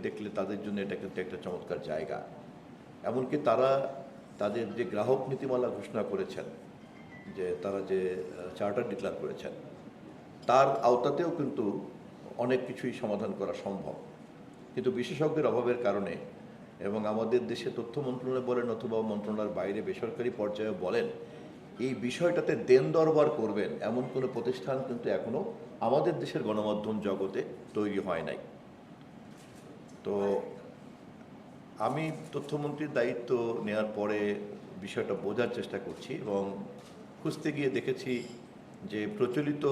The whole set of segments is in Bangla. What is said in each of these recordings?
দেখলে তাদের জন্য এটা কিন্তু একটা চমৎকার জায়গা। এমনকি তারা তাদের যে গ্রাহক নীতিমালা ঘোষণা করেছেন, যে তারা যে চার্টার ডিক্লেয়ার করেছেন, তার আওতাতেও কিন্তু অনেক কিছুই সমাধান করা সম্ভব। কিন্তু বিশেষজ্ঞের অভাবের কারণে এবং আমাদের দেশে তথ্য মন্ত্রণালয় বলেন অথবা মন্ত্রণালয়ের বাইরে বেসরকারি পর্যায়ে বলেন, এই বিষয়টাতে দেন দরবার করবেন এমন কোনো প্রতিষ্ঠান কিন্তু এখনও আমাদের দেশের গণমাধ্যম জগতে তৈরি হয় নাই। তো আমি তথ্যমন্ত্রীর দায়িত্ব নেওয়ার পরে বিষয়টা বোঝার চেষ্টা করছি এবং খুঁজতে গিয়ে দেখেছি যে প্রচলিত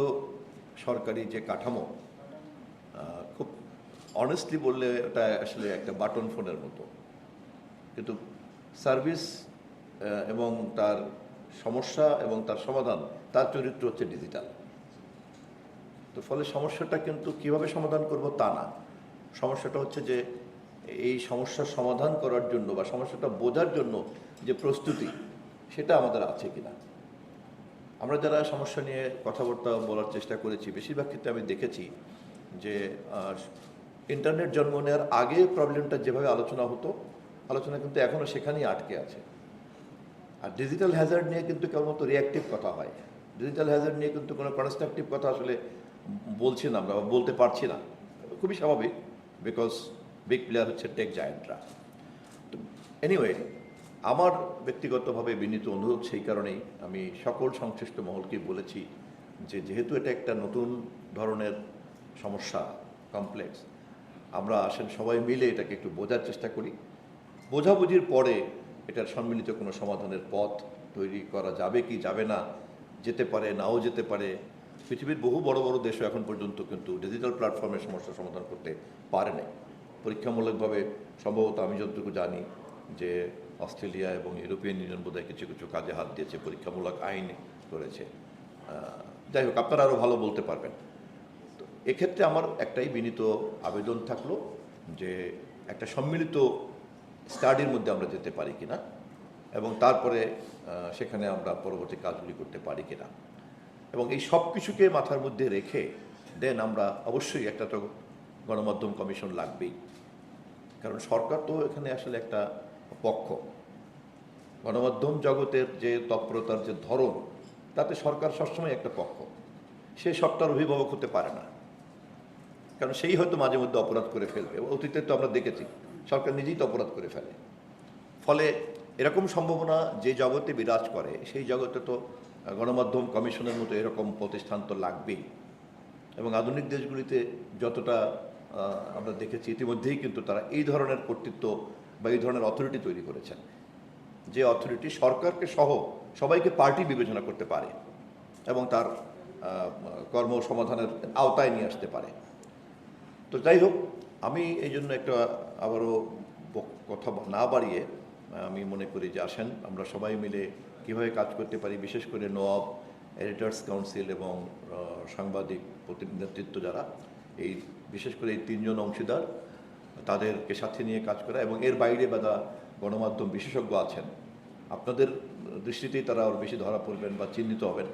সরকারি যে কাঠামো, খুব অনেস্টলি বললে ওটা আসলে একটা বাটন ফোনের মতো, কিন্তু সার্ভিস এবং তার সমস্যা এবং তার সমাধান, তার চরিত্র হচ্ছে ডিজিটাল। তো ফলে সমস্যাটা কিন্তু কিভাবে সমাধান করব তা না, সমস্যাটা হচ্ছে যে এই সমস্যার সমাধান করার জন্য বা সমস্যাটা বোঝার জন্য যে প্রস্তুতি, সেটা আমাদের আছে কিনা। আমরা যারা সমস্যা নিয়ে কথাবার্তা বলার চেষ্টা করেছি, বেশিরভাগ ক্ষেত্রে আমি দেখেছি যে ইন্টারনেট জন্ম নেওয়ার আগে প্রবলেমটা যেভাবে আলোচনা হতো, আলোচনা কিন্তু এখনও সেখানেই আটকে আছে। আর ডিজিটাল হ্যাজার্ড নিয়ে কিন্তু কেবলমাত্র রিয়াক্টিভ কথা হয়, ডিজিটাল হ্যাজার্ড নিয়ে কিন্তু কোনো কনস্ট্রাকটিভ কথা আসলে বলছি না আমরা, বলতে পারছি না। খুবই স্বাভাবিক, বিকজ বিগ প্লেয়ার হচ্ছে টেক জায়ান্টরা। তো এনিওয়ে, আমার ব্যক্তিগতভাবে বিনীত অনুরোধ সেই কারণেই আমি সকল সংশ্লিষ্ট মহলকে বলেছি যে যেহেতু এটা একটা নতুন ধরনের সমস্যা, কমপ্লেক্স, আমরা আসেন সবাই মিলে এটাকে একটু বোঝার চেষ্টা করি। বোঝাবুঝির পরে এটার সম্মিলিত কোনো সমাধানের পথ তৈরি করা যাবে কি যাবে না, যেতে পারে নাও যেতে পারে। পৃথিবীর বহু বড় বড় দেশও এখন পর্যন্ত কিন্তু ডিজিটাল প্ল্যাটফর্মের সমস্যার সমাধান করতে পারে নাই। পরীক্ষামূলকভাবে সম্ভবত আমি যতটুকু জানি যে অস্ট্রেলিয়া এবং ইউরোপিয়ান ইউনিয়ন বোধহয় কিছু কিছু কাজে হাত দিয়েছে, পরীক্ষামূলক আইন করেছে। যাই হোক, আপনারা আরও ভালো বলতে পারবেন। তো এক্ষেত্রে আমার একটাই বিনীত আবেদন থাকলো যে একটা সম্মিলিত স্টাডির মধ্যে আমরা যেতে পারি কিনা এবং তারপরে সেখানে আমরা পরবর্তী কাজগুলি করতে পারি কিনা, এবং এই সব কিছুকে মাথার মধ্যে রেখে দেন আমরা অবশ্যই একটা তো গণমাধ্যম কমিশন লাগবেই। কারণ সরকার তো এখানে আসলে একটা পক্ষ, গণমাধ্যম জগতের যে তৎপরতার যে ধরন, তাতে সরকার সবসময় একটা পক্ষ, সে সবটার অভিভাবক হতে পারে না। কারণ সেই হয়তো মাঝে মধ্যে অপরাধ করে ফেলবে, অতীতে তো আমরা দেখেছি সরকার নিজেই তো অপরাধ করে ফেলে। ফলে এরকম সম্ভাবনা যে জগতে বিরাজ করে, সেই জগতে তো গণমাধ্যম কমিশনের মতো এরকম প্রতিষ্ঠান তো লাগবেই। এবং আধুনিক দেশগুলিতে যতটা আমরা দেখেছি ইতিমধ্যেই কিন্তু তারা এই ধরনের কর্তৃত্ব বা এই ধরনের অথরিটি তৈরি করেছেন, যে অথরিটি সরকারকে সহ সবাইকে পার্টি বিবেচনা করতে পারে এবং তার কর্ম সমাধানের আওতায় নিয়ে আসতে পারে। তো যাই হোক, আমি এই জন্য একটা আবারও কথা না বাড়িয়ে আমি মনে করি যে আসেন আমরা সবাই মিলে কীভাবে কাজ করতে পারি, বিশেষ করে নওয়াব, এডিটর্স কাউন্সিল এবং সাংবাদিক নেতৃত্ব যারা, এই বিশেষ করে এই তিনজন অংশীদার, তাদেরকে সাথে নিয়ে কাজ করা, এবং এর বাইরে বাদা গণমাধ্যম বিশেষজ্ঞ আছেন, আপনাদের দৃষ্টিতেই তারা আরও বেশি ধরা পড়বেন বা চিহ্নিত হবেন,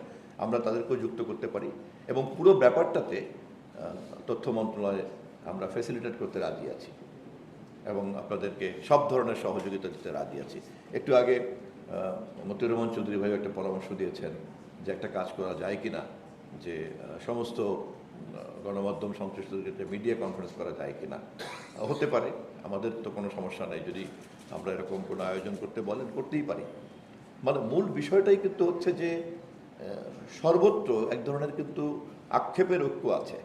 আমরা তাদেরকেও যুক্ত করতে পারি এবং পুরো ব্যাপারটাতে তথ্য মন্ত্রণালয়ে আমরা ফ্যাসিলিটেট করতে রাজি আছি এবং আপনাদেরকে সব ধরনের সহযোগিতা দিতে রাজি আছি। একটু আগে মতিউর রহমান চৌধুরী ভাই একটা পরামর্শ দিয়েছেন যে একটা কাজ করা যায় কি না, যে সমস্ত গণমাধ্যম সংশ্লিষ্টদের ক্ষেত্রে মিডিয়া কনফারেন্স করা যায় কি না। হতে পারে, আমাদের তো কোনো সমস্যা নেই, যদি আমরা এরকম কোনো আয়োজন করতে বলেন করতেই পারি। মানে মূল বিষয়টাই কিন্তু হচ্ছে যে সর্বত্র এক ধরনের কিন্তু আক্ষেপের ঐক্য আছে,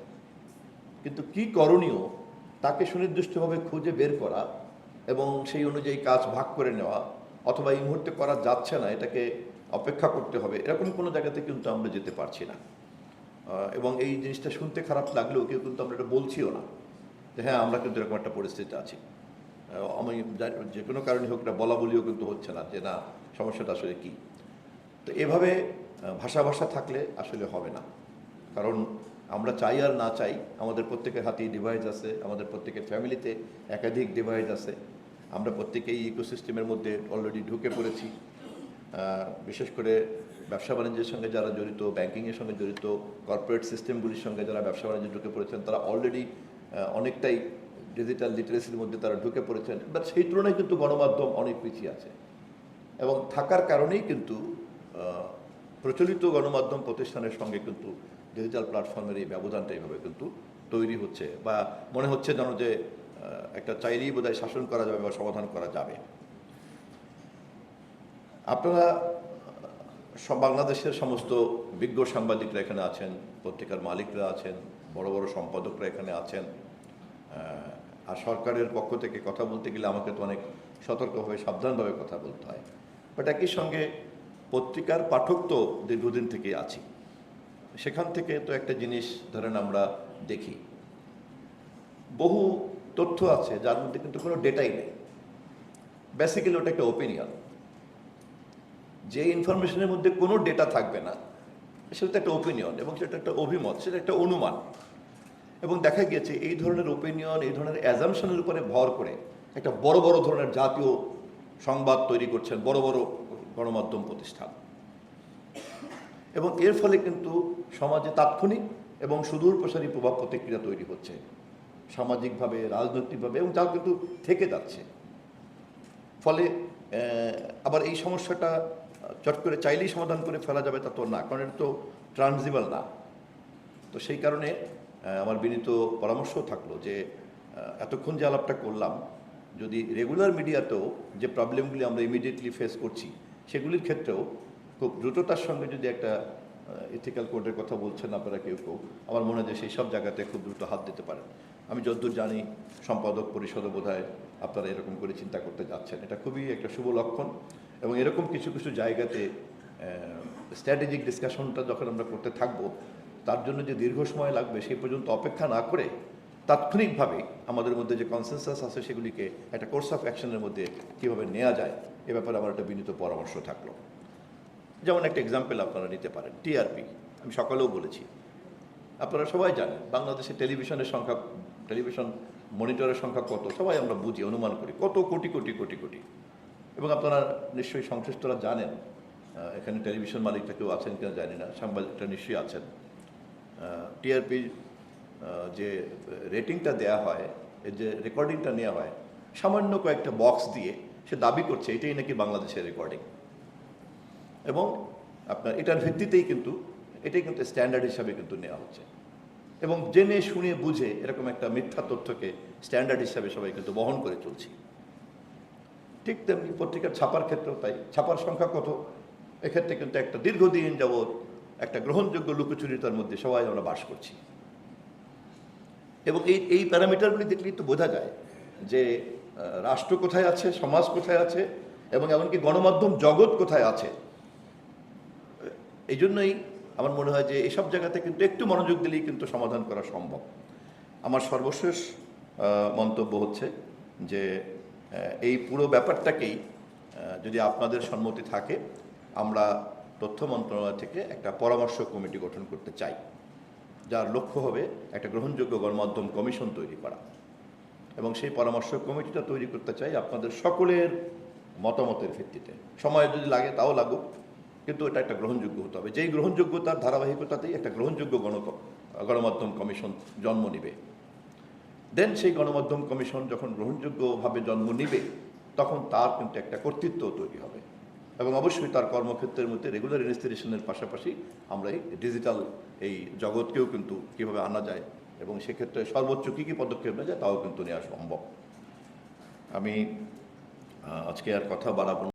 কিন্তু কি করণীয় তাকে সুনির্দিষ্টভাবে খুঁজে বের করা এবং সেই অনুযায়ী কাজ ভাগ করে নেওয়া, অথবা এই মুহূর্তে করা যাচ্ছে না এটাকে অপেক্ষা করতে হবে, এরকম কোনো জায়গাতে কিন্তু আমরা যেতে পারছি না। এবং এই জিনিসটা শুনতে খারাপ লাগলেও কেউ কিন্তু আমরা এটা বলছিও না যে হ্যাঁ আমরা কিন্তু এরকম একটা পরিস্থিতিতে আছি। আমি যে কোনো কারণে হোক, এটা বলা বলিও কিন্তু হচ্ছে না যে না সমস্যাটা আসলে কী। তো এভাবে ভাষা ভাষা থাকলে আসলে হবে না, কারণ আমরা চাই আর না চাই আমাদের প্রত্যেকের হাতেই ডিভাইস আছে, আমাদের প্রত্যেকের ফ্যামিলিতে একাধিক ডিভাইস আছে, আমরা প্রত্যেকেই ইকোসিস্টেমের মধ্যে অলরেডি ঢুকে পড়েছি। বিশেষ করে ব্যবসা বাণিজ্যের সঙ্গে যারা জড়িত, ব্যাংকিংয়ের সঙ্গে জড়িত, কর্পোরেট সিস্টেমগুলির সঙ্গে যারা ব্যবসা বাণিজ্যে ঢুকে পড়েছেন, তারা অলরেডি অনেকটাই ডিজিটাল লিটারেসির মধ্যে তারা ঢুকে পড়েছেন, বাট সেই তুলনায় কিন্তু গণমাধ্যম অনেক পিছিয়ে আছে এবং থাকার কারণেই কিন্তু প্রচলিত গণমাধ্যম প্রতিষ্ঠানের সঙ্গে কিন্তু ডিজিটাল প্ল্যাটফর্মের এই ব্যবধানটা এইভাবে কিন্তু তৈরি হচ্ছে বা মনে হচ্ছে যেন যে একটা চাইলেই বোধহয় শাসন করা যাবে বা সমাধান করা যাবে। আপনারা সব বাংলাদেশের সমস্ত বিজ্ঞ সাংবাদিকরা এখানে আছেন, পত্রিকার মালিকরা আছেন, বড় বড় সম্পাদকরা এখানে আছেন, আর সরকারের পক্ষ থেকে কথা বলতে গেলে আমাকে তো অনেক সতর্কভাবে সাবধানভাবে কথা বলতে হয়। বাট একই সঙ্গে পত্রিকার পাঠক তো দীর্ঘদিন থেকেই আছি, সেখান থেকে তো একটা জিনিস ধরেন আমরা দেখি, বহু তথ্য আছে যার মধ্যে কিন্তু কোনো ডেটাই নেই। বেসিক্যালি ওটা একটা ওপিনিয়ন। যে ইনফরমেশনের মধ্যে কোনো ডেটা থাকবে না সেটা একটা ওপিনিয়ন এবং সেটা একটা অভিমত, সেটা একটা অনুমান। এবং দেখা গিয়েছে এই ধরনের ওপিনিয়ন, এই ধরনের অ্যাজামশনের উপরে ভর করে একটা বড় বড় ধরনের জাতীয় সংবাদ তৈরি করছেন বড় বড় গণমাধ্যম প্রতিষ্ঠান, এবং এর ফলে কিন্তু সমাজে তাৎক্ষণিক এবং সুদূর প্রসারী প্রভাব প্রতিক্রিয়া তৈরি হচ্ছে সামাজিকভাবে, রাজনৈতিকভাবে, এবং তাও কিন্তু থেকে যাচ্ছে। ফলে আবার এই সমস্যাটা চট করে চাইলেই সমাধান করে ফেলা যাবে তা তো না, কারণ এটা তো ট্রান্সজিবল না। তো সেই কারণে আমার বিনীত পরামর্শ থাকলো যে এতক্ষণ যে আলাপটা করলাম, যদি রেগুলার মিডিয়াতেও যে প্রবলেমগুলি আমরা ইমিডিয়েটলি ফেস করছি সেগুলির ক্ষেত্রেও খুব দ্রুততার সঙ্গে যদি একটা ইথিক্যাল কোডের কথা বলছেন আপনারা কেউ কেউ, আমার মনে হয় যে সেই সব জায়গাতে খুব দ্রুত হাত দিতে পারেন। আমি যতদূর জানি সম্পাদক পরিষদও বোধহয় আপনারা এরকম করে চিন্তা করতে যাচ্ছেন, এটা খুবই একটা শুভ লক্ষণ। এবং এরকম কিছু কিছু জায়গাতে স্ট্র্যাটেজিক ডিসকাশনটা যখন আমরা করতে থাকবো, তার জন্য যে দীর্ঘ সময় লাগবে সেই পর্যন্ত অপেক্ষা না করে তাৎক্ষণিকভাবে আমাদের মধ্যে যে কনসেনসাস আছে সেগুলিকে একটা কোর্স অফ অ্যাকশনের মধ্যে কীভাবে নেওয়া যায় এ ব্যাপারে আমার একটা বিনীত পরামর্শ থাকলো। যেমন একটা এক্সাম্পল আপনারা নিতে পারেন, টিআরপি। আমি সকালেও বলেছি, আপনারা সবাই জানেন বাংলাদেশে টেলিভিশনের সংখ্যা, টেলিভিশন মনিটরের সংখ্যা কত সবাই আমরা বুঝি, অনুমান করি কত কোটি কোটি কোটি কোটি। এবং আপনারা নিশ্চয়ই সংশ্লিষ্টরা জানেন, এখানে টেলিভিশন মালিকটা কেউ আছেন কিনা জানি না, সাংবাদিকটা নিশ্চয়ই আছেন। টিআরপি যে রেটিংটা দেয়া হয়, এর যে রেকর্ডিংটা নেওয়া হয়, সামান্য কয়েকটা বক্স দিয়ে সে দাবি করছে এটাই নাকি বাংলাদেশের রেকর্ডিং, এবং আপনার এটার ভিত্তিতেই কিন্তু এটাই কিন্তু স্ট্যান্ডার্ড হিসাবে কিন্তু নেওয়া হচ্ছে, এবং জেনে শুনে বুঝে এরকম একটা মিথ্যা তথ্যকে স্ট্যান্ডার্ড হিসাবে সবাই কিন্তু বহন করে চলছি। ঠিক তেমনি পত্রিকার ছাপার ক্ষেত্রেও তাই। ছাপার সংখ্যা কত, এক্ষেত্রে কিন্তু একটা দীর্ঘদিন যাবৎ একটা গ্রহণযোগ্য লুকোচুরিতার মধ্যে সবাই আমরা বাস করছি। এবং এই প্যারামিটারগুলি দেখলেই তো বোঝা যায় যে রাষ্ট্র কোথায় আছে, সমাজ কোথায় আছে, এবং এমনকি গণমাধ্যম জগৎ কোথায় আছে। এই জন্যই আমার মনে হয় যে এসব জায়গাতে কিন্তু একটু মনোযোগ দিলেই কিন্তু সমাধান করা সম্ভব। আমার সর্বশেষ মন্তব্য হচ্ছে যে এই পুরো ব্যাপারটাকেই যদি আপনাদের সম্মতি থাকে, আমরা তথ্য মন্ত্রণালয় থেকে একটা পরামর্শ কমিটি গঠন করতে চাই, যার লক্ষ্য হবে একটা গ্রহণযোগ্য গণমাধ্যম কমিশন তৈরি করা। এবং সেই পরামর্শ কমিটিটা তৈরি করতে চাই আপনাদের সকলের মতামতের ভিত্তিতে। সময় যদি লাগে তাও লাগুক, কিন্তু এটা একটা গ্রহণযোগ্য হতে হবে। যেই গ্রহণযোগ্যতার ধারাবাহিকতাতেই একটা গ্রহণযোগ্য গণমাধ্যম কমিশন জন্ম নিবে। দেন সেই গণমাধ্যম কমিশন যখন গ্রহণযোগ্যভাবে জন্ম নিবে, তখন তার কিন্তু একটা কর্তৃত্ব তৈরি হবে, এবং অবশ্যই তার কর্মক্ষেত্রের মধ্যে রেগুলার ইনস্টিটিউশনের পাশাপাশি আমরা এই ডিজিটাল এই জগৎকেও কিন্তু কীভাবে আনা যায় এবং সেক্ষেত্রে সর্বোচ্চ কী কী পদক্ষেপ নেওয়া যায় তাও কিন্তু নেওয়া সম্ভব। আমি আজকে আর কথা বাড়াবো না।